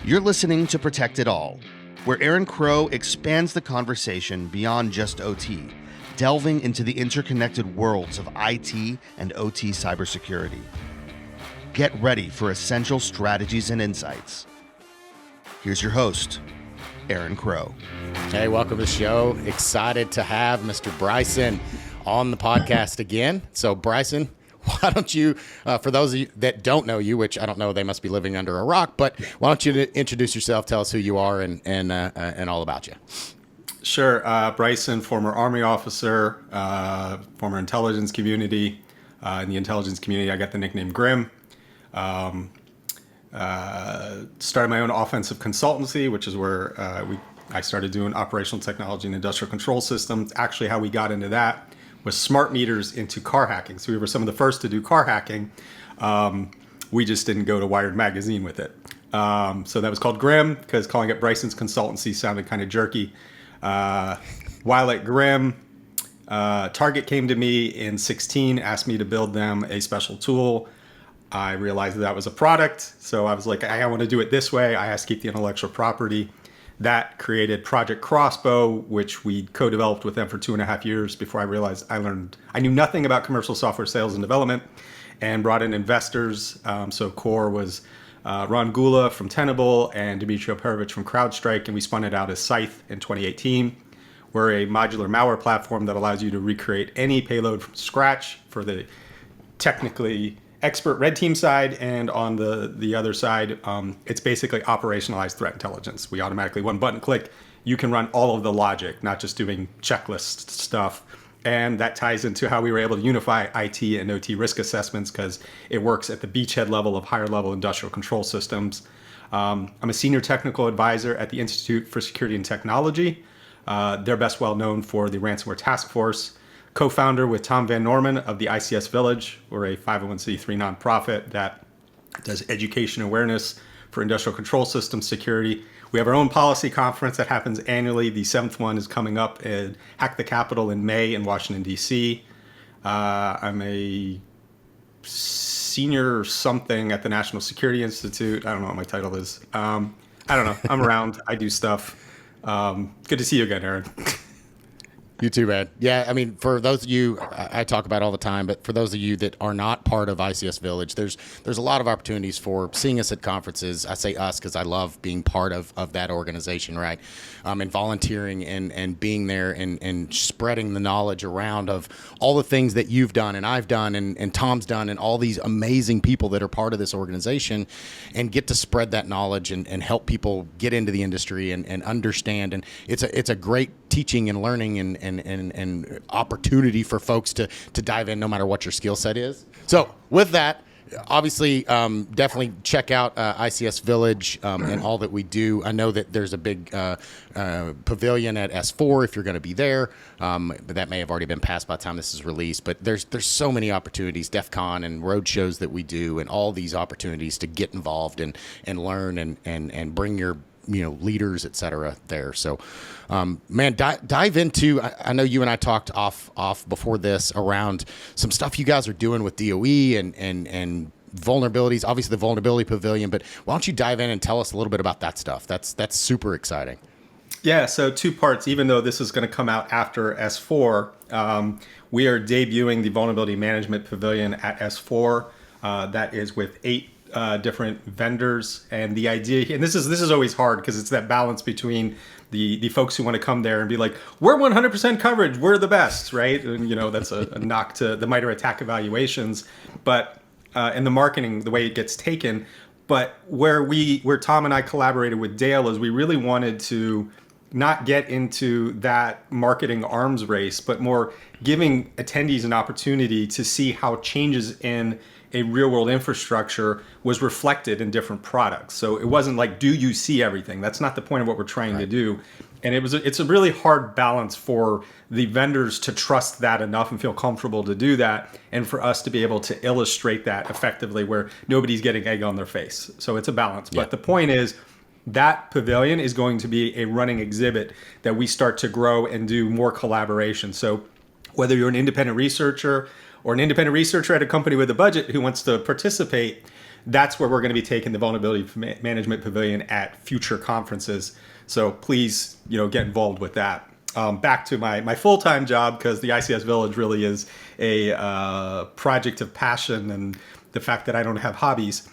You're listening to Protect It All, where Aaron Crow expands the conversation beyond just OT, delving into the interconnected worlds of IT and OT cybersecurity. Get ready for essential strategies and insights. Here's your host, Aaron Crow. Hey, welcome to the show. Excited to have Mr. Bryson on the podcast again. So, Bryson, why don't you, for those of you that don't know you, which I don't know, they must be living under a rock, but why don't you introduce yourself, tell us who you are and all about you. Sure. Bryson, former Army officer, former intelligence community. In the intelligence community, I got the nickname Grim. Started my own offensive consultancy, which is where I started doing operational technology and industrial control systems. Actually, how we got into that was smart meters into car hacking. So we were some of the first to do car hacking. We just didn't go to Wired Magazine with it. So that was called Grim because calling it Bryson's Consultancy sounded kind of jerky. While at Grim, Target came to me in 2016, asked me to build them a special tool. I realized that was a product. So I was like, I want to do it this way. I asked to keep the intellectual property. That created Project Crossbow, which we co-developed with them for 2.5 years before I realized I knew nothing about commercial software sales and development, and brought in investors. So core was Ron Gula from Tenable and Dmitry Perovich from CrowdStrike, and we spun it out as Scythe in 2018. We're a modular malware platform that allows you to recreate any payload from scratch for the technically expert red team side, and on the other side, it's basically operationalized threat intelligence. We automatically, one button click, you can run all of the logic, not just doing checklist stuff. And that ties into how we were able to unify IT and OT risk assessments because it works at the beachhead level of higher level industrial control systems. I'm a senior technical advisor at the Institute for Security and Technology. They're best well known for the ransomware task force. Co-founder with Tom Van Norman of the ICS Village. We're a 501c3 nonprofit that does education awareness for industrial control system security. We have our own policy conference that happens annually. The 7th one is coming up at Hack the Capitol in May in Washington, D.C. I'm a senior something at the National Security Institute. I don't know what my title is. I don't know. I'm around. I do stuff. Good to see you again, Aaron. You too, man. Yeah, I mean, for those of you, I talk about it all the time, but for those of you that are not part of ICS Village, there's a lot of opportunities for seeing us at conferences. I say us because I love being part of that organization, right? And volunteering and being there and spreading the knowledge around of all the things that you've done and I've done and Tom's done and all these amazing people that are part of this organization, and get to spread that knowledge and help people get into the industry and understand. And it's a great teaching and learning and opportunity for folks to dive in no matter what your skill set is. So with that, obviously, definitely check out ICS Village and all that we do. I know that there's a big pavilion at S4 if you're going to be there, but that may have already been passed by the time this is released. But there's so many opportunities, DEF CON and road shows that we do, and all these opportunities to get involved and learn and bring your leaders, et cetera, there. So, man, dive into, I know you and I talked off before this around some stuff you guys are doing with DOE and vulnerabilities, obviously the vulnerability pavilion, but why don't you dive in and tell us a little bit about that stuff? That's super exciting. Yeah, so 2 parts. Even though this is going to come out after S4, we are debuting the Vulnerability Management Pavilion at S4. That is with 8 different vendors, and the idea, and this is always hard because it's that balance between the folks who want to come there and be like, we're 100% coverage, we're the best, right? And that's a knock to the MITRE ATT&CK evaluations, but and the marketing, the way it gets taken. But where Tom and I collaborated with Dale is we really wanted to not get into that marketing arms race, but more giving attendees an opportunity to see how changes in a real world infrastructure was reflected in different products. So it wasn't like, do you see everything? That's not the point of what we're trying to do. And it's a really hard balance for the vendors to trust that enough and feel comfortable to do that, and for us to be able to illustrate that effectively where nobody's getting egg on their face. So it's a balance. Yeah. But the point is, that pavilion is going to be a running exhibit that we start to grow and do more collaboration. So whether you're an independent researcher or an independent researcher at a company with a budget who wants to participate, that's where we're going to be taking the Vulnerability Management Pavilion at future conferences. So please, get involved with that. Back to my full-time job, because the ICS Village really is a project of passion, and the fact that I don't have hobbies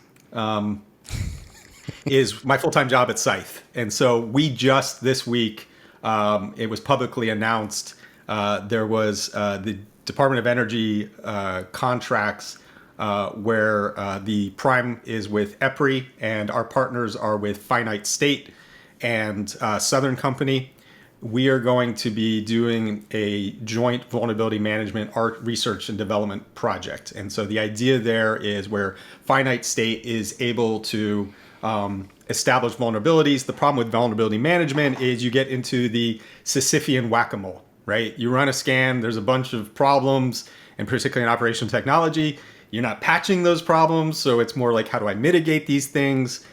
is my full-time job at Scythe. And so we just this week, it was publicly announced, there was the Department of Energy contracts where the prime is with EPRI, and our partners are with Finite State and Southern Company. We are going to be doing a joint vulnerability management research and development project. And so the idea there is where Finite State is able to establish vulnerabilities. The problem with vulnerability management is you get into the Sisyphean whack-a-mole, right? You run a scan, there's a bunch of problems, and particularly in operational technology, you're not patching those problems. So it's more like, how do I mitigate these things?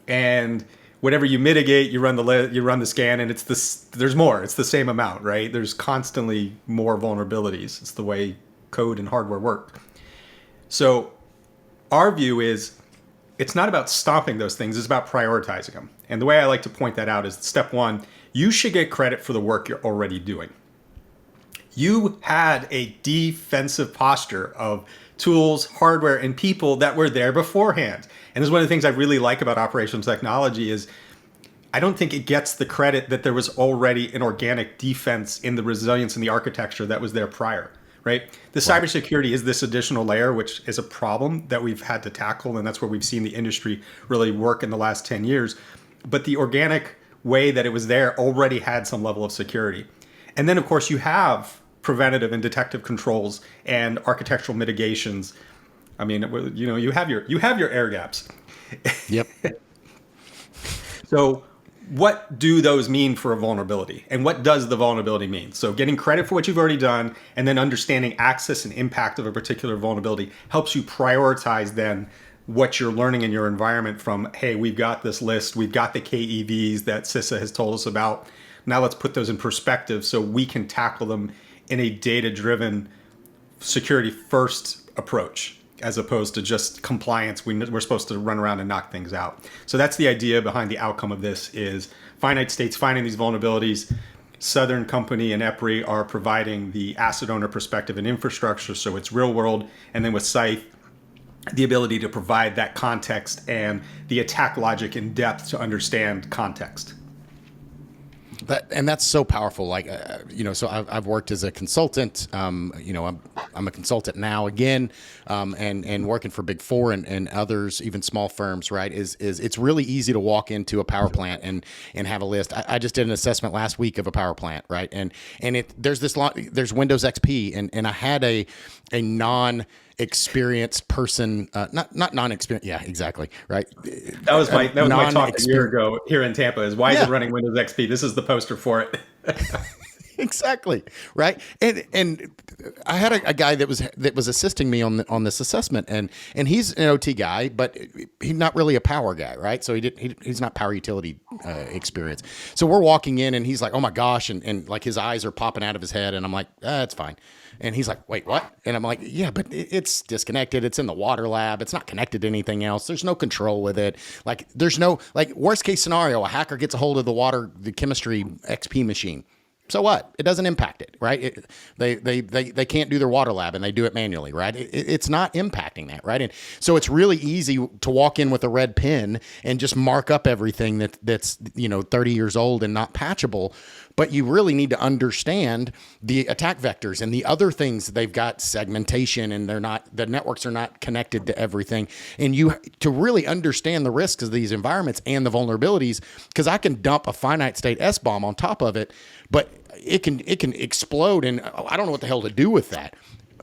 And whatever you mitigate, you run the scan, and there's more. It's the same amount, right? There's constantly more vulnerabilities. It's the way code and hardware work. So our view is, it's not about stopping those things, it's about prioritizing them. And the way I like to point that out is, step one, you should get credit for the work you're already doing. You had a defensive posture of tools, hardware, and people that were there beforehand. And this is one of the things I really like about operational technology is, I don't think it gets the credit that there was already an organic defense in the resilience and the architecture that was there prior, right? The cybersecurity is this additional layer, which is a problem that we've had to tackle, and that's where we've seen the industry really work in the last 10 years. But the organic way that it was there already had some level of security. And then, of course, you have preventative and detective controls and architectural mitigations. I mean, you have your air gaps. Yep. So what do those mean for a vulnerability? And what does the vulnerability mean? So getting credit for what you've already done, and then understanding access and impact of a particular vulnerability helps you prioritize then what you're learning in your environment from, hey, we've got this list, we've got the KEVs that CISA has told us about. Now let's put those in perspective so we can tackle them in a data-driven security first approach, as opposed to just compliance. We're supposed to run around and knock things out. So that's the idea behind the outcome of this is Finite State's finding these vulnerabilities. Southern Company and EPRI are providing the asset owner perspective and infrastructure, so it's real world. And then with Scythe, the ability to provide that context and the attack logic in depth to understand context. And that's so powerful. Like, so I've worked as a consultant. I'm a consultant now again, and working for Big Four and others, even small firms. Right? Is it's really easy to walk into a power plant and have a list. I just did an assessment last week of a power plant, right? And there's Windows XP, and I had a non-experienced person, not non-experienced. Yeah, exactly. Right. That was my talk a year ago here in Tampa. Is why is it running Windows XP? This is the poster for it. Exactly. Right. And I had a guy that was assisting me on this assessment, and he's an OT guy, but he's not really a power guy. Right. So he's not power utility experience. So we're walking in, and he's like, oh my gosh. And like his eyes are popping out of his head. And I'm like, that's fine. And he's like, wait, what? And I'm like, yeah, but it's disconnected. It's in the water lab. It's not connected to anything else. There's no control with it. Like, there's no, like, worst case scenario, a hacker gets a hold of the chemistry XP machine. So what? It doesn't impact it, right? They can't do their water lab, and they do it manually, right? It's not impacting that, right? And so it's really easy to walk in with a red pen and just mark up everything that's 30 years old and not patchable. But you really need to understand the attack vectors and the other things. They've got segmentation, and the networks are not connected to everything. And to really understand the risks of these environments and the vulnerabilities, because I can dump a finite state SBOM on top of it, but it can explode, and I don't know what the hell to do with that.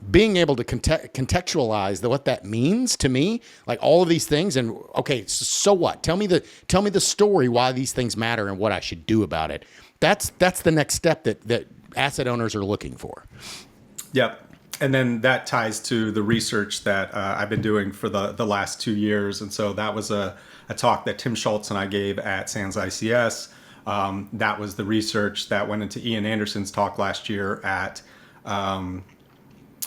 Being able to contextualize what that means to me, like all of these things, and okay, so what? Tell me the story why these things matter and what I should do about it. That's the next step that asset owners are looking for. Yep. And then that ties to the research that I've been doing for the last 2 years. And so that was a talk that Tim Schultz and I gave at Sans ICS. That was the research that went into Ian Anderson's talk last year at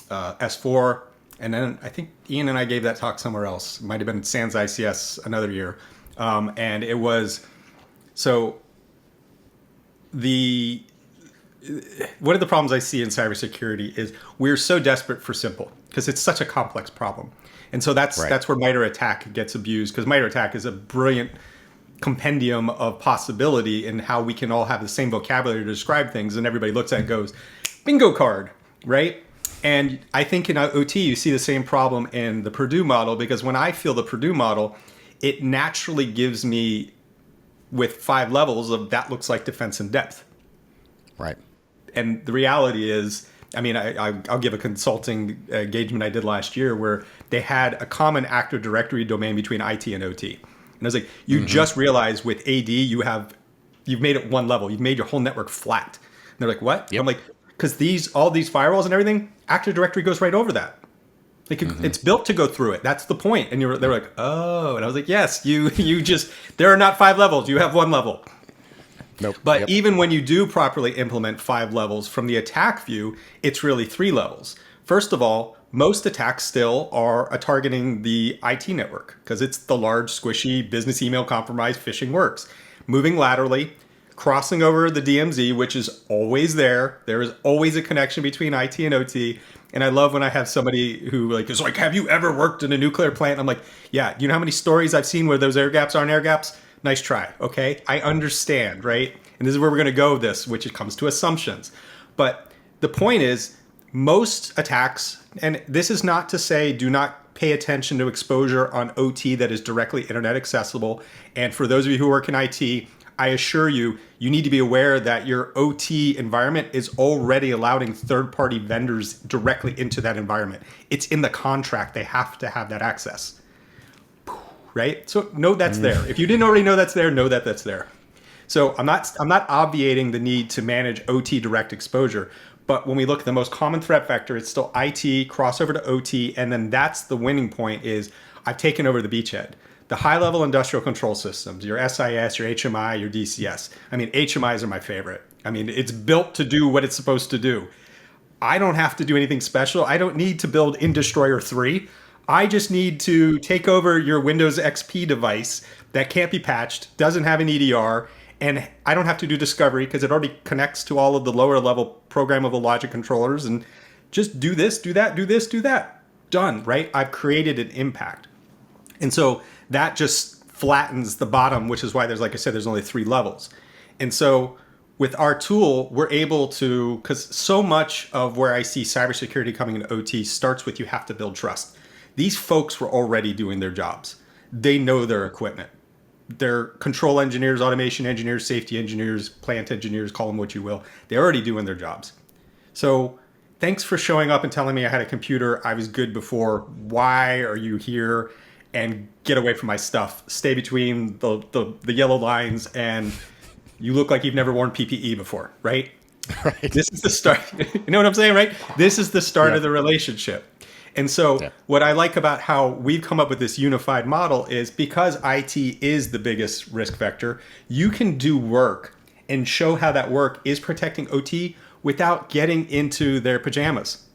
S4. And then I think Ian and I gave that talk somewhere else. It might have been Sans ICS another year. And it was, so one of the problems I see in cybersecurity is we're so desperate for simple because it's such a complex problem. And so that's where MITRE ATT&CK gets abused, because MITRE ATT&CK is a brilliant compendium of possibility in how we can all have the same vocabulary to describe things, and everybody looks at it and goes, bingo card, right? And I think in OT you see the same problem in the Purdue model, because when I feel the Purdue model, it naturally gives me with 5 levels of that looks like defense in depth. Right. And the reality is, I mean, I'll give a consulting engagement I did last year where they had a common Active Directory domain between IT and OT. And I was like, you just realized with AD, you've made it one level. You've made your whole network flat. And they're like, what? Yep. I'm like, because all these firewalls and everything, Active Directory goes right over that. Like it's built to go through it. That's the point. And they're like, oh. And I was like, yes, you just, there are not 5 levels. You have 1 level. Nope. But even when you do properly implement 5 levels, from the attack view, it's really 3 levels. First of all, most attacks still are targeting the IT network because it's the large, squishy business email compromise phishing works. Moving laterally, crossing over the DMZ, which is always there. There is always a connection between IT and OT. And I love when I have somebody who is like, have you ever worked in a nuclear plant? And I'm like, yeah, you know how many stories I've seen where those air gaps aren't air gaps? Nice try. Okay. I understand. Right. And this is where we're going to go with this, which it comes to assumptions. But the point is, most attacks, and this is not to say do not pay attention to exposure on OT that is directly internet accessible. And for those of you who work in IT, I assure you, you need to be aware that your OT environment is already allowing third-party vendors directly into that environment. It's in the contract. They have to have that access. Right? So know that's there. If you didn't already know that's there, know that that's there. So I'm not obviating the need to manage OT direct exposure. But when we look at the most common threat vector, it's still IT, crossover to OT, and then that's the winning point is I've taken over the beachhead. The high-level industrial control systems, your SIS, your HMI, your DCS. I mean, HMIs are my favorite. I mean, it's built to do what it's supposed to do. I don't have to do anything special. I don't need to build In Destroyer 3. I just need to take over your Windows XP device that can't be patched, doesn't have an EDR, and I don't have to do discovery because it already connects to all of the lower level programmable logic controllers and just do this, do that, do this, do that. Done, right? I've created an impact. And so that just flattens the bottom, which is why there's, like I said, there's only 3 levels. And so with our tool, we're able to, because so much of where I see cybersecurity coming into OT starts with you have to build trust. These folks were already doing their jobs. They know their equipment. They're control engineers, automation engineers, safety engineers, plant engineers, call them what you will. They're already doing their jobs. So thanks for showing up and telling me I had a computer. I was good before. Why are you here? And get away from my stuff. Stay between the yellow lines, and you look like you've never worn PPE before, right? Right. This is the start. You know what I'm saying, right? This is the start of the relationship. And so what I like about how we've come up with this unified model is because IT is the biggest risk vector, you can do work and show how that work is protecting OT without getting into their pajamas,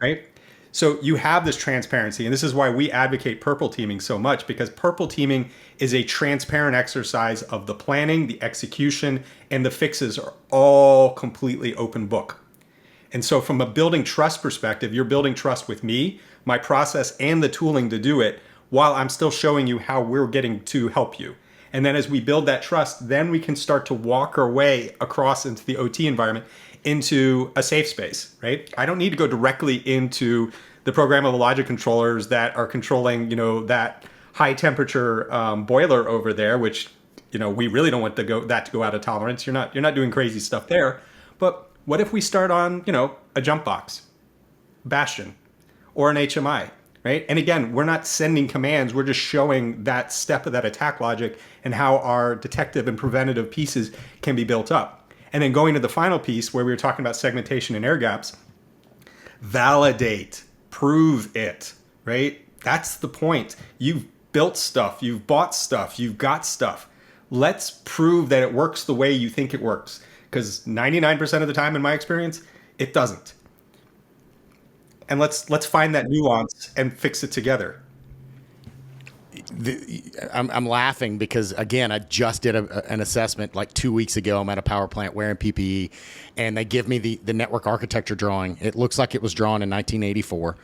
right? So you have this transparency, and this is why we advocate purple teaming so much, because purple teaming is a transparent exercise of the planning, the execution, and the fixes are all completely open book. And so from a building trust perspective, you're building trust with me, my process, and the tooling to do it, while I'm still showing you how we're getting to help you. And then as we build that trust, then we can start to walk our way across into the OT environment into a safe space, right? I don't need to go directly into the programmable logic controllers that are controlling, that high temperature boiler over there, which, we really don't want that to go out of tolerance. You're not doing crazy stuff there. But what if we start on, a jump box, bastion, or an HMI, right? And again, we're not sending commands. We're just showing that step of that attack logic and how our detective and preventative pieces can be built up. And then going to the final piece where we were talking about segmentation and air gaps, validate, prove it, right? That's the point. You've built stuff, you've bought stuff, you've got stuff. Let's prove that it works the way you think it works. Because 99% of the time, in my experience, it doesn't. and let's find that nuance and fix it together. I'm laughing because, again, I just did an assessment like 2 weeks ago. I'm at a power plant wearing PPE, and they give me the network architecture drawing. It looks like it was drawn in 1984.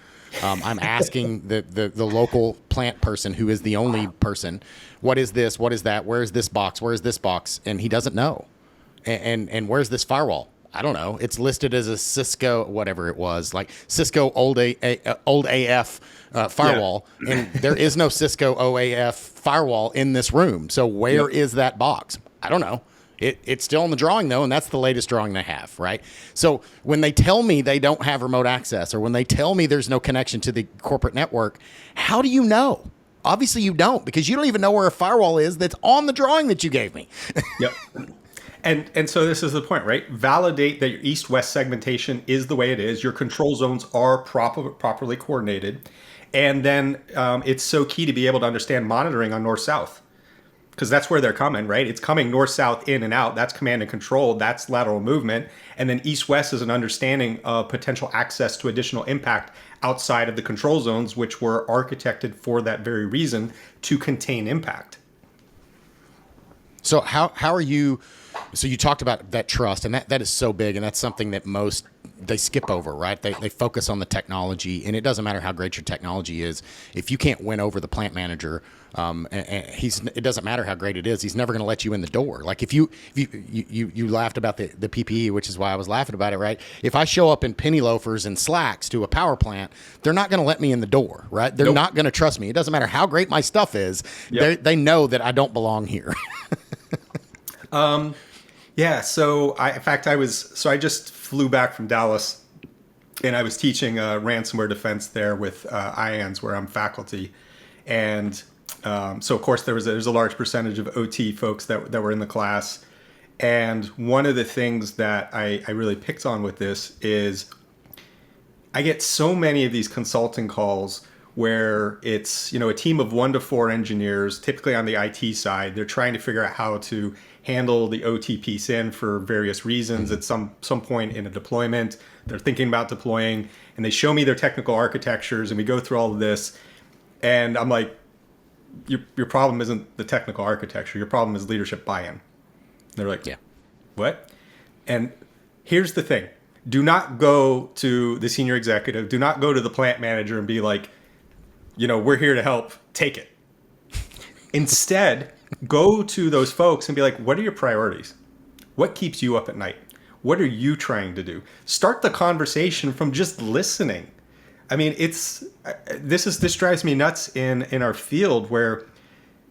I'm asking the local plant person, who is the only person, what is this? What is that? Where is this box? Where is this box? And he doesn't know. And where's this firewall? I don't know. It's listed as a Cisco, whatever it was, like Cisco old AF firewall, and there is no Cisco OAF firewall in this room. So where is that box? I don't know. It's still in the drawing, though, and that's the latest drawing they have, right? So when they tell me they don't have remote access, or when they tell me there's no connection to the corporate network, how do you know? Obviously you don't, because you don't even know where a firewall is that's on the drawing that you gave me. Yep. And so this is the point, right? Validate that your east-west segmentation is the way it is. Your control zones are properly coordinated. And then it's so key to be able to understand monitoring on north-south, because that's where they're coming, right? It's coming north-south, in and out. That's command and control. That's lateral movement. And then east-west is an understanding of potential access to additional impact outside of the control zones, which were architected for that very reason, to contain impact. So how are you? So you talked about that trust, and that is so big, and that's something that most they skip over, right? They focus on the technology, and it doesn't matter how great your technology is. If you can't win over the plant manager, and it doesn't matter how great it is, he's never going to let you in the door. Like if you laughed about the PPE, which is why I was laughing about it, right? If I show up in penny loafers and slacks to a power plant, they're not going to let me in the door, right? They're not going to trust me. It doesn't matter how great my stuff is. Yep. They know that I don't belong here. Yeah. So I just flew back from Dallas, and I was teaching ransomware defense there with IANS, where I'm faculty. And so of course there's a large percentage of OT folks that were in the class. And one of the things that I really picked on with this is I get so many of these consulting calls where it's, a team of 1 to 4 engineers, typically on the IT side. They're trying to figure out how to handle the OT piece in for various reasons. At some point in a deployment, they're thinking about deploying, and they show me their technical architectures, and we go through all of this. And I'm like, your problem isn't the technical architecture. Your problem is leadership buy-in. And they're like, yeah, what? And here's the thing. Do not go to the senior executive. Do not go to the plant manager and be like, we're here to help. Take it. Instead, go to those folks and be like, what are your priorities? What keeps you up at night? What are you trying to do? Start the conversation from just listening. I mean, this drives me nuts in our field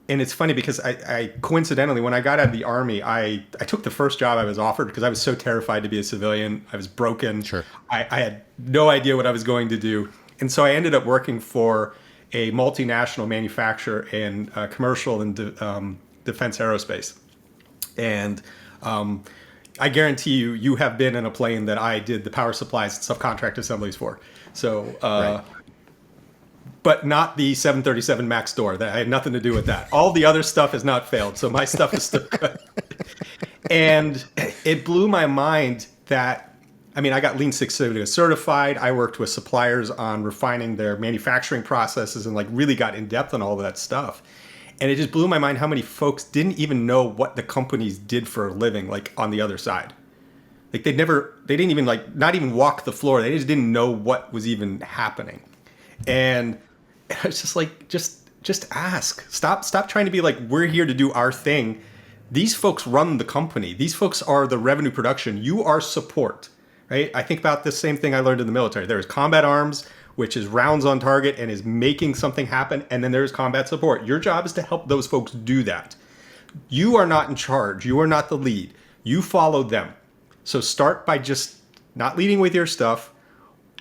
and it's funny because I coincidentally, when I got out of the Army, I took the first job I was offered because I was so terrified to be a civilian. I was broken. Sure. I had no idea what I was going to do. And so I ended up working for a multinational manufacturer in commercial and defense aerospace. And I guarantee you have been in a plane that I did the power supplies and subcontract assemblies for. So, right. But not the 737 MAX door. That I had nothing to do with that. All the other stuff has not failed, so my stuff is still good. And it blew my mind that, I got Lean Six Sigma certified. I worked with suppliers on refining their manufacturing processes and really got in depth on all of that stuff. And it just blew my mind how many folks didn't even know what the companies did for a living, on the other side. They didn't even not even walk the floor. They just didn't know what was even happening. And it's just ask. Stop trying to be we're here to do our thing. These folks run the company. These folks are the revenue production. You are support, right? I think about the same thing I learned in the military. There is combat arms, which is rounds on target and is making something happen. And then there's combat support. Your job is to help those folks do that. You are not in charge. You are not the lead. You follow them. So start by just not leading with your stuff.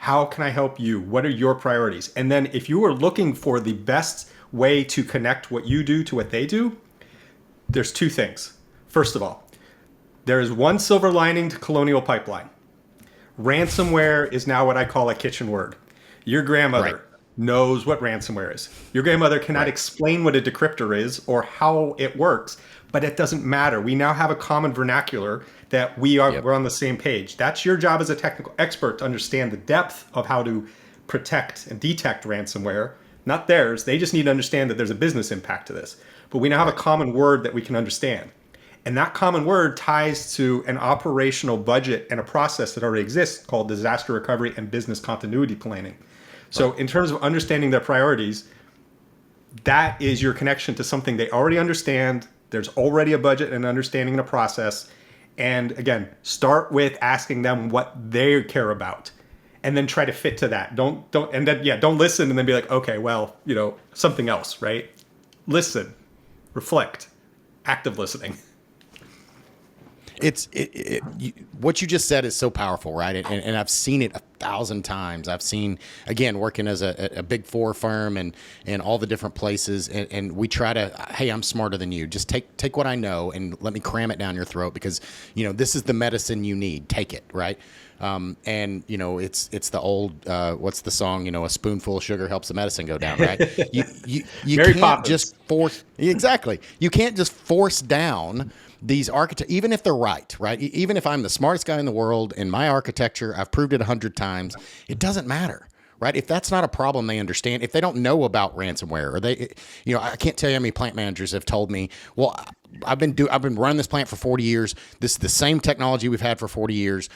How can I help you? What are your priorities? And then if you are looking for the best way to connect what you do to what they do, there's 2 things. First of all, there is one silver lining to Colonial Pipeline. Ransomware is now what I call a kitchen word. Your grandmother knows what ransomware is. Your grandmother cannot explain what a decryptor is or how it works, but it doesn't matter. We now have a common vernacular that we're on the same page. That's your job as a technical expert, to understand the depth of how to protect and detect ransomware, not theirs. They just need to understand that there's a business impact to this. But we now have a common word that we can understand. And that common word ties to an operational budget and a process that already exists called disaster recovery and business continuity planning. So in terms of understanding their priorities, that is your connection to something they already understand. There's already a budget and understanding and a process. And again, start with asking them what they care about, and then try to fit to that. Don't listen and then be like, okay, well, something else, right? Listen, reflect, active listening. What you just said is so powerful, right? And I've seen it 1,000 times. I've seen, again, working as a big four firm and all the different places, and we try to, hey, I'm smarter than you. Just take what I know and let me cram it down your throat, because this is the medicine you need. Take it, right? It's the old what's the song? A spoonful of sugar helps the medicine go down, right? You Mary can't Poppins. just force, exactly. You can't just force down these architects, even if they're right? Even if I'm the smartest guy in the world in my architecture, I've proved it 100 times, it doesn't matter, right? If that's not a problem they understand, if they don't know about ransomware, or they, I can't tell you how many plant managers have told me, well, I've been running this plant for 40 years. This is the same technology we've had for 40 years.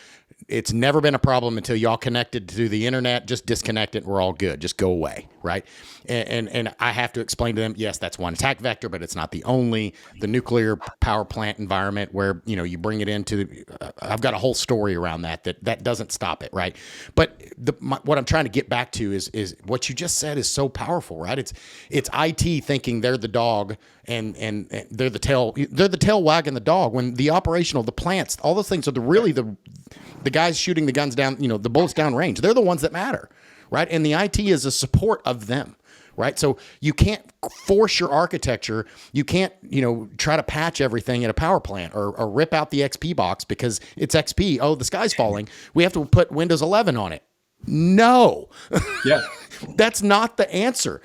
It's never been a problem until y'all connected to the internet. Just disconnect it. We're all good. Just go away, right? And I have to explain to them, yes, that's one attack vector, but it's not the only. The nuclear power plant environment where you bring it into. I've got a whole story around that doesn't stop it, right? But what I'm trying to get back to is what you just said is so powerful, right? It's IT thinking they're the dog and they're the tail wagging the dog, when the operational, the plants, all those things are the guys shooting the guns down, the bullets down range. They're the ones that matter, right? And the IT is a support of them, right? So you can't force your architecture. You can't, try to patch everything at a power plant or rip out the XP box because it's XP. Oh, the sky's falling. We have to put Windows 11 on it. No. Yeah. That's not the answer.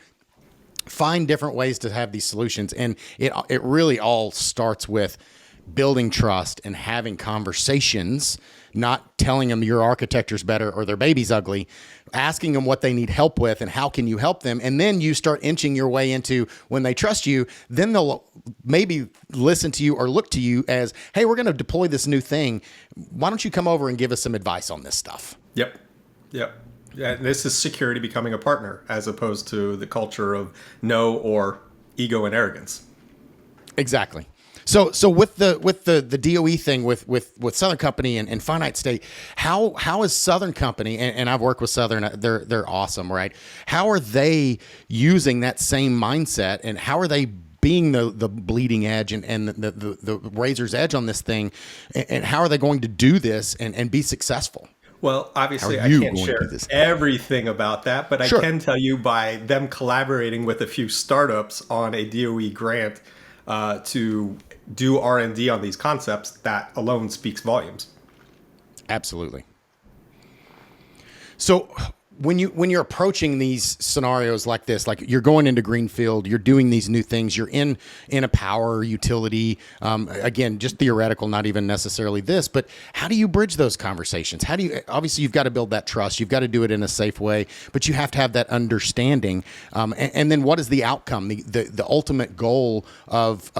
Find different ways to have these solutions. And it really all starts with building trust and having conversations, not telling them your architecture's better or their baby's ugly, asking them what they need help with and how can you help them. And then you start inching your way into, when they trust you, then they'll maybe listen to you or look to you as, hey, we're going to deploy this new thing. Why don't you come over and give us some advice on this stuff? Yep. Yeah, this is security becoming a partner, as opposed to the culture of no or ego and arrogance. Exactly. So with the DOE thing with Southern Company and Finite State, how is Southern Company, and I've worked with Southern, they're awesome, right? How are they using that same mindset, and how are they being the bleeding edge and the razor's edge on this thing, and how are they going to do this and be successful? Well, obviously, I you can't going to share do this? everything about that, but Sure. I can tell you by them collaborating with a few startups on a DOE grant to do R&D on these concepts, that alone speaks volumes. Absolutely. So when you're approaching these scenarios like this, like you're going into greenfield, you're doing these new things, you're in a power utility, again, just theoretical, not even necessarily this, but how do you bridge those conversations? Obviously you've got to build that trust, you've got to do it in a safe way, but you have to have that understanding. And then what is the outcome, the ultimate goal of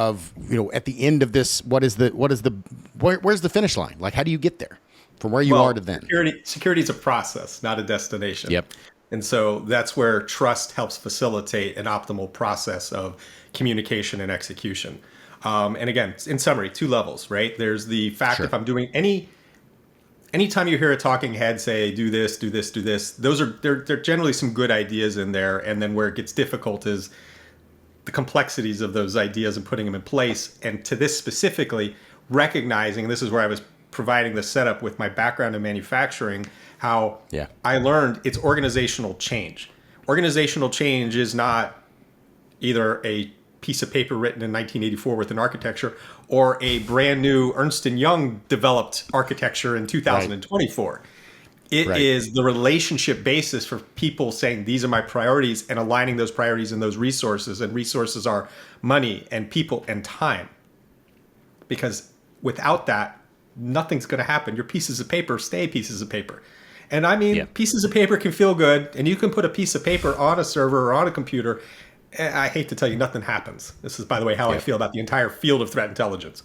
at the end of this, where's the finish line? Like, how do you get there? From where you are to then. Security is a process, not a destination. Yep. And so that's where trust helps facilitate an optimal process of communication and execution. And again, in summary, 2 levels, right? There's the fact, Sure. if I'm doing anytime you hear a talking head say, do this, do this, do this, they're generally some good ideas in there. And then where it gets difficult is the complexities of those ideas and putting them in place. And to this specifically, recognizing, and this is where I was providing the setup with my background in manufacturing, how I learned it's organizational change. Organizational change is not either a piece of paper written in 1984 with an architecture or a brand new Ernst & Young developed architecture in 2024. Right. It is the relationship basis for people saying, these are my priorities, and aligning those priorities and those resources. And resources are money and people and time. Because without that, nothing's going to happen. Your pieces of paper stay pieces of paper. And I mean, Yeah. pieces of paper can feel good, and you can put a piece of paper on a server or on a computer. I hate to tell you, nothing happens. This is, by the way, how I feel about the entire field of threat intelligence.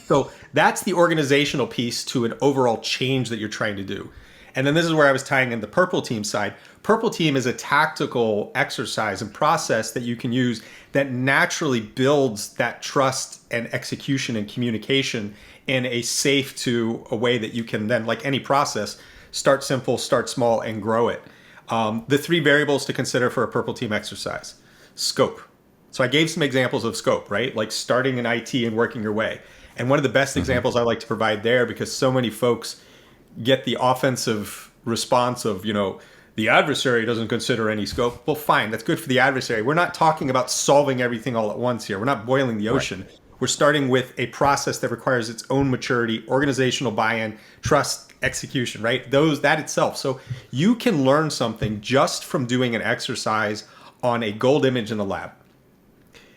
So that's the organizational piece to an overall change that you're trying to do. And then this is where I was tying in the Purple Team side. Purple Team is a tactical exercise and process that you can use that naturally builds that trust and execution and communication in a safe to a way that you can then, like any process, start simple, start small, and grow it. The 3 variables to consider for a Purple Team exercise. Scope. So I gave some examples of scope, right? Like starting in IT and working your way. And one of the best examples I like to provide there, because so many folks get the offensive response of, the adversary doesn't consider any scope. Well, fine, that's good for the adversary. We're not talking about solving everything all at once here. We're not boiling the ocean. Right. We're starting with a process that requires its own maturity, organizational buy-in, trust, execution, right? That itself. So you can learn something just from doing an exercise on a gold image in the lab.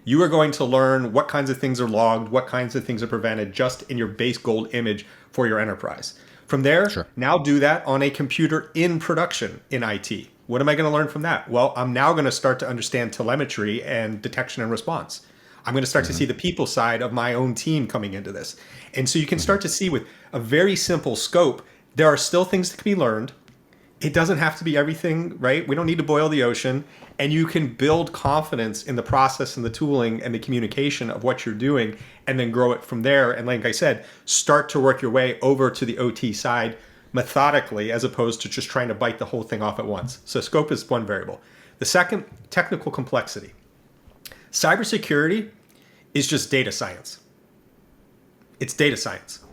You are going to learn what kinds of things are logged, what kinds of things are prevented just in your base gold image for your enterprise. From there, Now do that on a computer in production in IT. What am I going to learn from that? Well, I'm now going to start to understand telemetry and detection and response. I'm going to start to see the people side of my own team coming into this. And so you can start to see with a very simple scope, there are still things that can be learned. It doesn't have to be everything, right? We don't need to boil the ocean. And you can build confidence in the process and the tooling and the communication of what you're doing and then grow it from there. And like I said, start to work your way over to the OT side methodically as opposed to just trying to bite the whole thing off at once. So scope is one variable. The second, technical complexity. Cybersecurity is just data science. It's data science.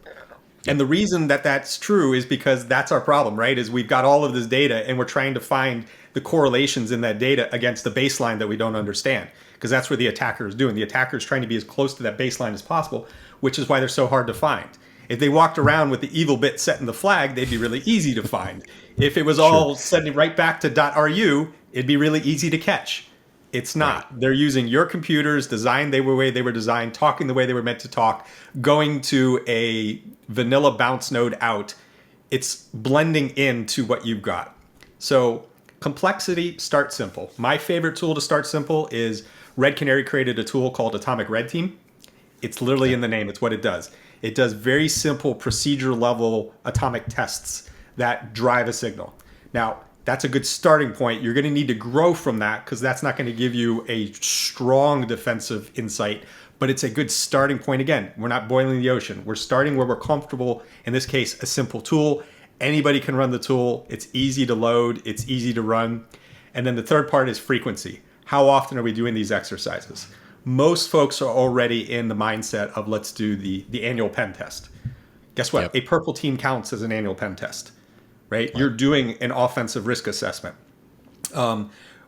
And the reason that that's true is because that's our problem, right? Is we've got all of this data and we're trying to find the correlations in that data against the baseline that we don't understand, because that's what the attacker is doing. The attacker is trying to be as close to that baseline as possible, which is why they're so hard to find. If they walked around with the evil bit set in the flag, they'd be really easy to find. If it was all sending right back to .ru, it'd be really easy to catch. It's not. Right. They're using your computers, designed the way they were designed, talking the way they were meant to talk, going to a vanilla bounce node out. It's blending into what you've got. So complexity, start simple. My favorite tool to start simple is Red Canary created a tool called Atomic Red Team. It's literally in the name. It's what it does. It does very simple procedure level atomic tests that drive a signal. Now, that's a good starting point. You're going to need to grow from that because that's not going to give you a strong defensive insight, but it's a good starting point. Again, we're not boiling the ocean. We're starting where we're comfortable. In this case, a simple tool. Anybody can run the tool. It's easy to load. It's easy to run. And then the third part is frequency. How often are we doing these exercises? Most folks are already in the mindset of let's do the annual pen test. Guess what? Yep. A purple team counts as an annual pen test. Right? You're doing an offensive risk assessment.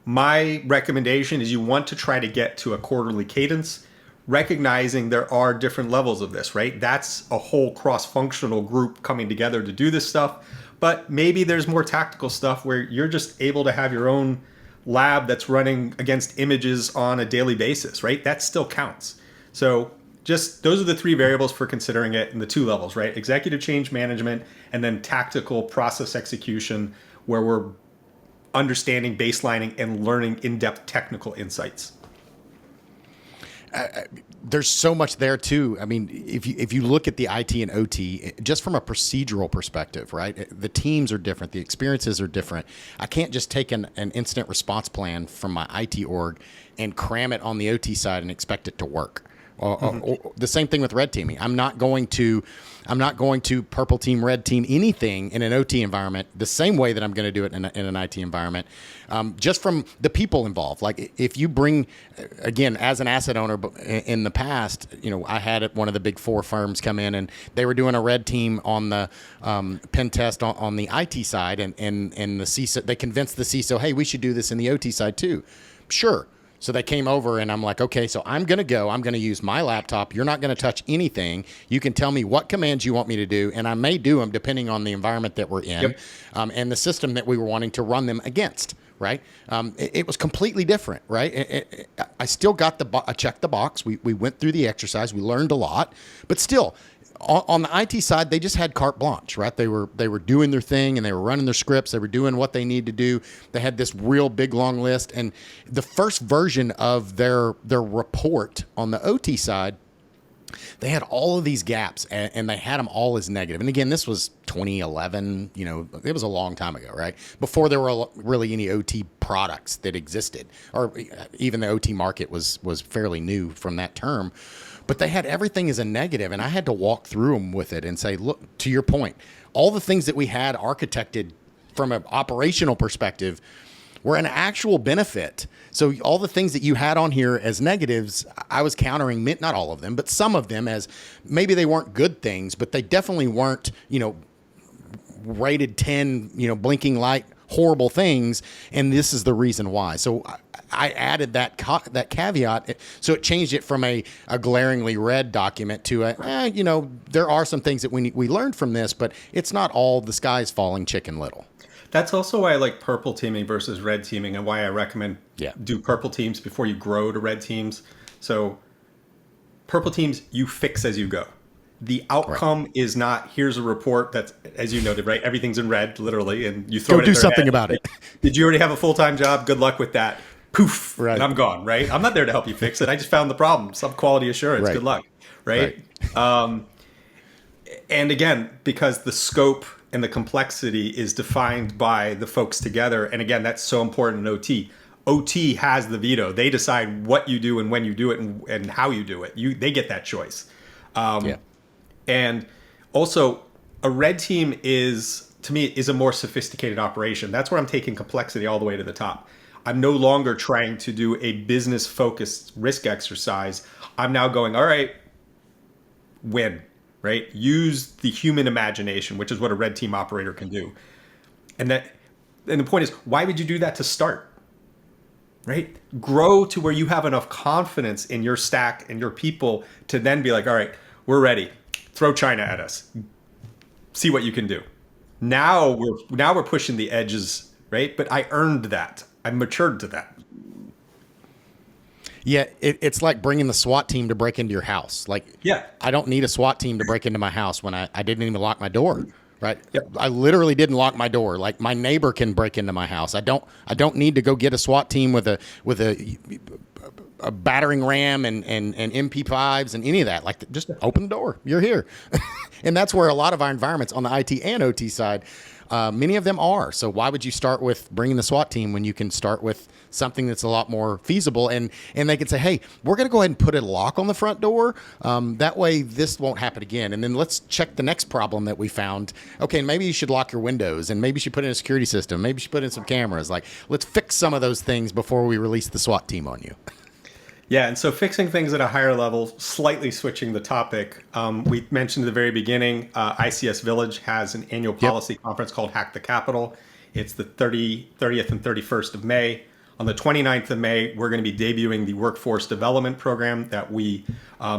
My recommendation is you want to try to get to a quarterly cadence, recognizing there are different levels of this, right? That's a whole cross-functional group coming together to do this stuff. But maybe there's more tactical stuff where you're just able to have your own lab that's running against images on a daily basis, right? That still counts. So just those are the 3 variables for considering it in the 2 levels, right? Executive change management and then tactical process execution, where we're understanding baselining and learning in-depth technical insights. There's so much there too. I mean, if you look at the IT and OT, just from a procedural perspective, right? The teams are different. The experiences are different. I can't just take an incident response plan from my IT org and cram it on the OT side and expect it to work. Or the same thing with red teaming. I'm not going to purple team, red team anything in an OT environment the same way that I'm going to do it in an IT environment. Just from the people involved. Like if you bring, again, as an asset owner in the past, I had one of the big 4 firms come in and they were doing a red team on the pen test on the IT side, and the CISO, they convinced the CISO, hey, we should do this in the OT side too. Sure. So they came over and I'm like, okay, so I'm going to use my laptop. You're not going to touch anything. You can tell me what commands you want me to do, and I may do them depending on the environment that we're in, and the system that we were wanting to run them against, right? It was completely different, right? I still got I checked the box. We went through the exercise. We learned a lot, but still, on the IT side, they just had carte blanche, right? They were doing their thing and they were running their scripts. They were doing what they need to do. They had this real big long list, and the first version of their report on the OT side, they had all of these gaps, and they had them all as negative. And again, this was 2011. It was a long time ago, right? Before there were really any OT products that existed, or even the OT market was fairly new from that term. But they had everything as a negative, and I had to walk through them with it and say, look, to your point, all the things that we had architected from an operational perspective were an actual benefit. So all the things that you had on here as negatives, I was countering, not all of them, but some of them as maybe they weren't good things, but they definitely weren't, rated 10, blinking light, horrible things. And this is the reason why. So I added that caveat. So it changed it from a glaringly red document to there are some things that we learned from this, but it's not all the sky's falling Chicken Little. That's also why I like purple teaming versus red teaming, and why I recommend do purple teams before you grow to red teams. So purple teams, you fix as you go. The outcome is not, here's a report that's, as you noted, right? Everything's in red, literally, and you throw it in do their something head. about it. Did you already have a full-time job? Good luck with that. Poof, right. And I'm gone, right? I'm not there to help you fix it. I just found the problem. Some quality assurance. Right. Good luck, right? And again, because the scope and the complexity is defined by the folks together. And again, that's so important in OT. OT has the veto. They decide what you do and when you do it and how you do it. They get that choice. And also, a red team is, to me, is a more sophisticated operation. That's where I'm taking complexity all the way to the top. I'm no longer trying to do a business-focused risk exercise. I'm now going, all right, win. Right? Use the human imagination, which is what a red team operator can do. And the point is, why would you do that to start? Right? Grow to where you have enough confidence in your stack and your people to then be like, all right, we're ready. Throw China at us. See what you can do. Now we're pushing the edges, right? But I earned that. I matured to that. Yeah, it's like bringing the SWAT team to break into your house. I don't need a SWAT team to break into my house when I didn't even lock my door, right? Yep. I literally didn't lock my door. Like, my neighbor can break into my house. I don't need to go get a SWAT team with a battering ram and MP5s and any of that. Like, just open the door. You're here. And that's where a lot of our environments on the IT and OT side, many of them are. So why would you start with bringing the SWAT team when you can start with something that's a lot more feasible? And they can say, hey, we're going to go ahead and put a lock on the front door. That way this won't happen again. And then let's check the next problem that we found. Okay, maybe you should lock your windows, and maybe you should put in a security system. Maybe you should put in some cameras. Like, let's fix some of those things before we release the SWAT team on you. Yeah, and so fixing things at a higher level, slightly switching the topic. We mentioned at the very beginning, ICS Village has an annual policy conference called Hack the Capitol. It's the 30th and 31st of May. On the 29th of May, we're going to be debuting the workforce development program that we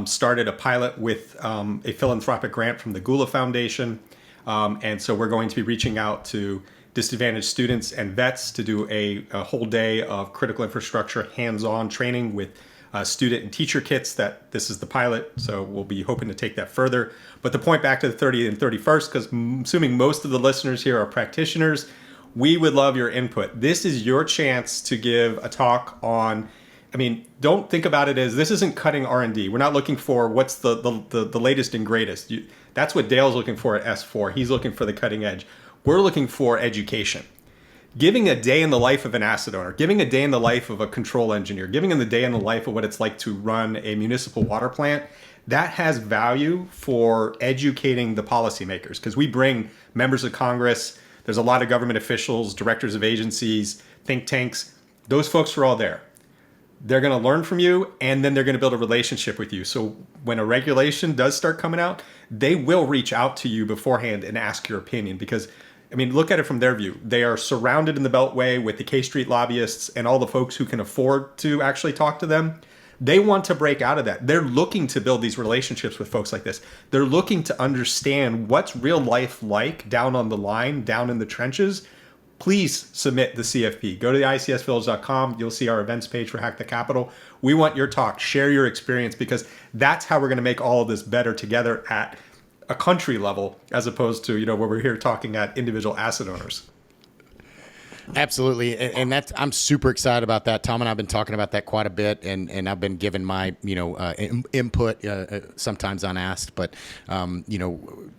started a pilot with a philanthropic grant from the Gula Foundation. And so we're going to be reaching out to disadvantaged students and vets to do a whole day of critical infrastructure hands-on training with student and teacher kits. That this is the pilot, so we'll be hoping to take that further. But the point back to the 30th and 31st, because assuming most of the listeners here are practitioners, we would love your input. This is your chance to give a talk on, don't think about it as, this isn't cutting R&D. We're not looking for what's the latest and greatest. That's what Dale's looking for at S4. He's looking for the cutting edge. We're looking for education. Giving a day in the life of an asset owner, giving a day in the life of a control engineer, giving them the day in the life of what it's like to run a municipal water plant, that has value for educating the policymakers, because we bring members of Congress, there's a lot of government officials, directors of agencies, think tanks. Those folks are all there. They're going to learn from you, and then they're going to build a relationship with you. So when a regulation does start coming out, they will reach out to you beforehand and ask your opinion, because look at it from their view. They are surrounded in the Beltway with the K Street lobbyists and all the folks who can afford to actually talk to them. They want to break out of that. They're looking to build these relationships with folks like this. They're looking to understand what's real life like down on the line, down in the trenches. Please submit the CFP. Go to the ICSvillage.com. You'll see our events page for Hack the Capitol. We want your talk. Share your experience, because that's how we're going to make all of this better together at a country level, as opposed to, where we're here talking at individual asset owners. Absolutely, and that's I'm super excited about that. Tom and I've been talking about that quite a bit, and I've been giving my input sometimes unasked, but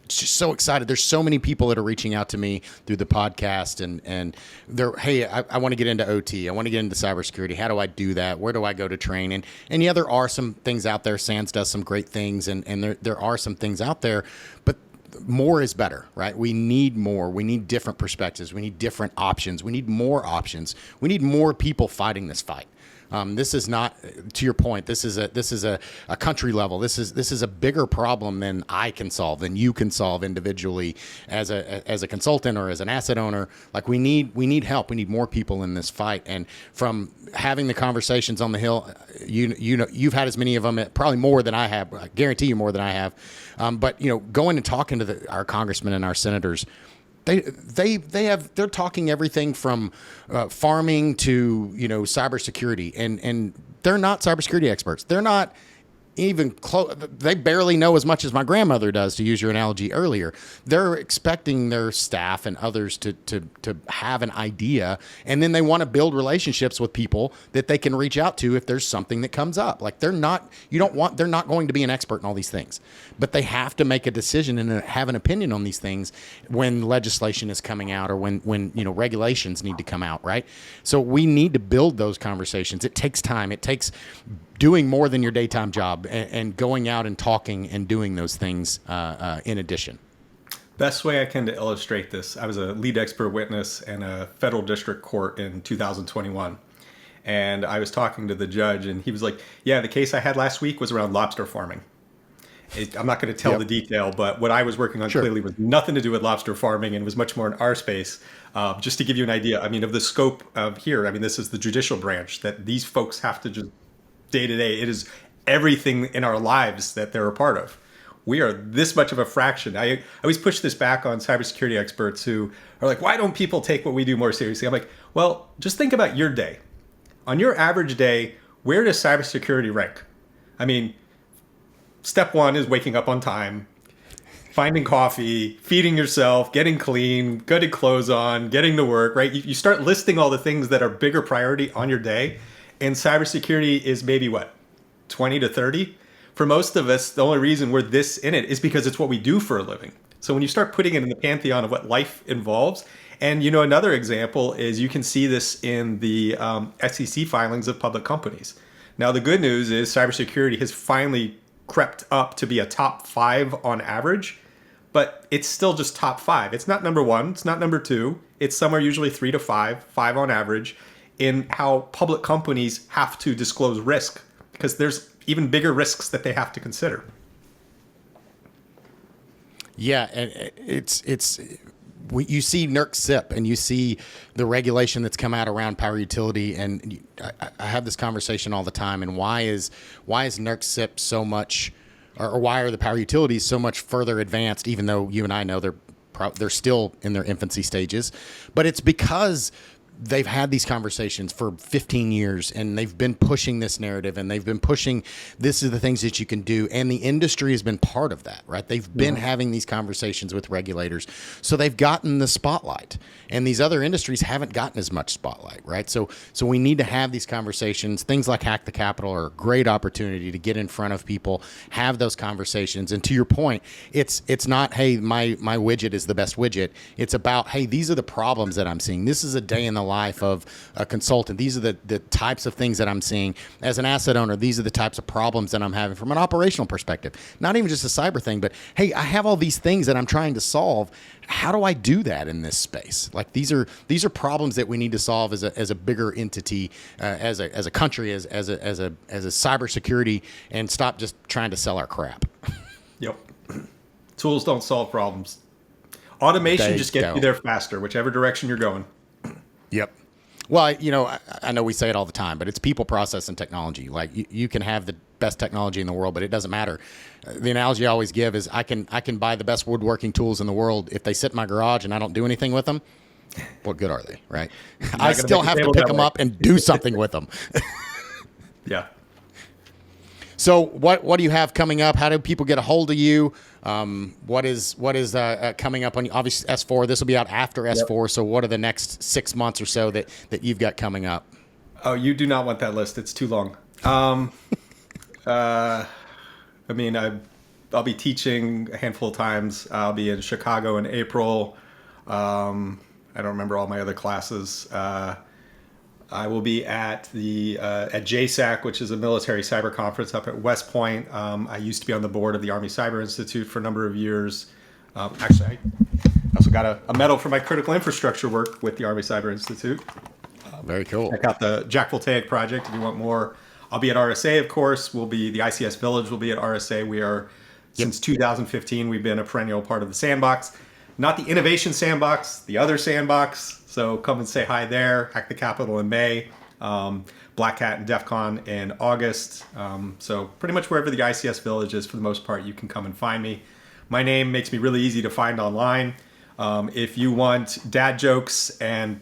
just so excited. There's so many people that are reaching out to me through the podcast, and they're, hey, I want to get into OT, I want to get into cybersecurity. How do I do that? Where do I go to train? And yeah, there are some things out there. SANS does some great things, and there are some things out there, but more is better, right? We need more. We need different perspectives. We need different options. We need more options. We need more people fighting this fight. This is not, to your point, this is a country level. This is a bigger problem than I can solve, than you can solve individually as a consultant or as an asset owner. Like we need help. We need more people in this fight. And from having the conversations on the Hill, you've had as many of them, probably more than I have. I guarantee you more than I have. But going and talking to our congressmen and our senators, they're talking everything from farming to cybersecurity, and they're not cybersecurity experts. They're not even close. They barely know as much as my grandmother does, to use your analogy earlier. They're expecting their staff and others to have an idea, and then they want to build relationships with people that they can reach out to if there's something that comes up. Like they're not going to be an expert in all these things, but they have to make a decision and have an opinion on these things when legislation is coming out or when regulations need to come out, right? So we need to build those conversations. It takes time. It takes doing more than your daytime job and going out and talking and doing those things in addition. Best way I can to illustrate this, I was a lead expert witness in a federal district court in 2021. And I was talking to the judge, and he was like, yeah, the case I had last week was around lobster farming. I'm not going to tell the detail, but what I was working on clearly was nothing to do with lobster farming and was much more in our space. Just to give you an idea, of the scope of here, this is the judicial branch that these folks have to just day to day. It is everything in our lives that they're a part of. We are this much of a fraction. I always push this back on cybersecurity experts who are like, why don't people take what we do more seriously? I'm like, well, just think about your day. On your average day, where does cybersecurity rank? Step one is waking up on time, finding coffee, feeding yourself, getting clean, getting clothes on, getting to work, right? You start listing all the things that are bigger priority on your day. And cybersecurity is maybe 20 to 30? For most of us, the only reason we're this in it is because it's what we do for a living. So when you start putting it in the pantheon of what life involves, and another example is you can see this in the SEC filings of public companies. Now, the good news is cybersecurity has finally crept up to be a top 5 on average, but it's still just top 5. It's not number 1, it's not number 2. It's somewhere usually 3 to 5 on average, in how public companies have to disclose risk, because there's even bigger risks that they have to consider. Yeah, and you see NERC SIP and you see the regulation that's come out around power utility, and I have this conversation all the time. And why is NERC SIP so much, or why are the power utilities so much further advanced, even though you and I know they're still in their infancy stages? But it's because they've had these conversations for 15 years, and they've been pushing this narrative, and they've been pushing, this is the things that you can do. And the industry has been part of that, right? They've been having these conversations with regulators. So they've gotten the spotlight, and these other industries haven't gotten as much spotlight, right? So we need to have these conversations. Things like Hack the Capitol are a great opportunity to get in front of people, have those conversations. And to your point, it's not, hey, my widget is the best widget. It's about, hey, these are the problems that I'm seeing. This is a day in the life of a consultant. These are the types of things that I'm seeing as an asset owner. These are the types of problems that I'm having from an operational perspective, not even just a cyber thing, but hey, I have all these things that I'm trying to solve. How do I do that in this space? Like these are problems that we need to solve as a bigger entity, as a country, as a cybersecurity, and stop just trying to sell our crap. Yep. Tools don't solve problems. Automation just gets you there faster, whichever direction you're going. Yep. Well, I know we say it all the time, but it's people, process, and technology. Like you can have the best technology in the world, but it doesn't matter. The analogy I always give is I can buy the best woodworking tools in the world. If they sit in my garage and I don't do anything with them, what good are they, right? I still have to pick them up and do something with them. Yeah. So what do you have coming up? How do people get a hold of you? What is coming up on obviously S4? This will be out after S4. So what are the next 6 months or so that you've got coming up? Oh, you do not want that list. It's too long. I mean, I'll be teaching a handful of times. I'll be in Chicago in April. I don't remember all my other classes. I will be at at JSAC, which is a military cyber conference up at West Point. I used to be on the board of the Army Cyber Institute for a number of years. Actually, I also got a medal for my critical infrastructure work with the Army Cyber Institute. Very cool. Check out the Jack Voltaic project if you want more. I'll be at RSA, of course. The ICS Village will be at RSA. We are, since 2015, we've been a perennial part of the sandbox. Not the innovation sandbox, the other sandbox. So come and say hi there. Hack the Capitol in May. Black Hat and DEF CON in August. So pretty much wherever the ICS Village is, for the most part, you can come and find me. My name makes me really easy to find online. If you want dad jokes and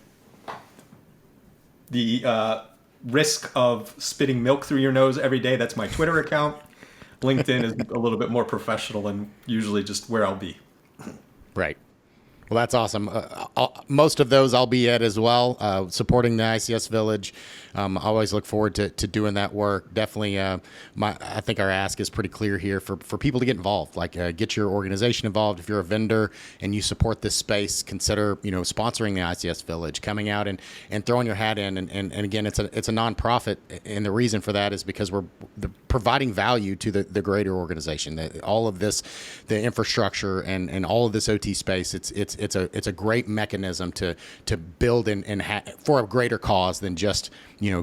the risk of spitting milk through your nose every day, that's my Twitter account. LinkedIn is a little bit more professional and usually just where I'll be. Right. Well, that's awesome. Most of those I'll be at as well, supporting the ICS Village. I always look forward to doing that work. Definitely, I think our ask is pretty clear here for people to get involved. Like, get your organization involved. If you're a vendor and you support this space, consider sponsoring the ICS Village, coming out and throwing your hat in. And again, it's a nonprofit, and the reason for that is because we're providing value to the greater organization. All of this, the infrastructure and all of this OT space, it's a great mechanism to build for a greater cause than just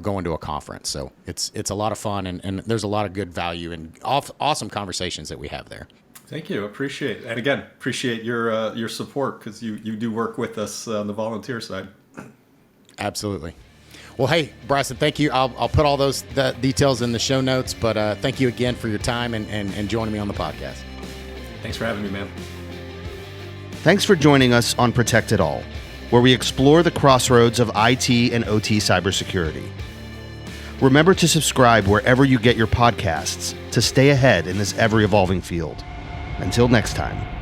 going to a conference. So it's a lot of fun, and there's a lot of good value and awesome conversations that we have there. Thank you. Appreciate it. And again, appreciate your support, because you do work with us on the volunteer side. Absolutely. Well, hey, Bryson, thank you. I'll put all those details in the show notes, but thank you again for your time and joining me on the podcast. Thanks for having me, man. Thanks for joining us on Protect It All, where we explore the crossroads of IT and OT cybersecurity. Remember to subscribe wherever you get your podcasts to stay ahead in this ever-evolving field. Until next time.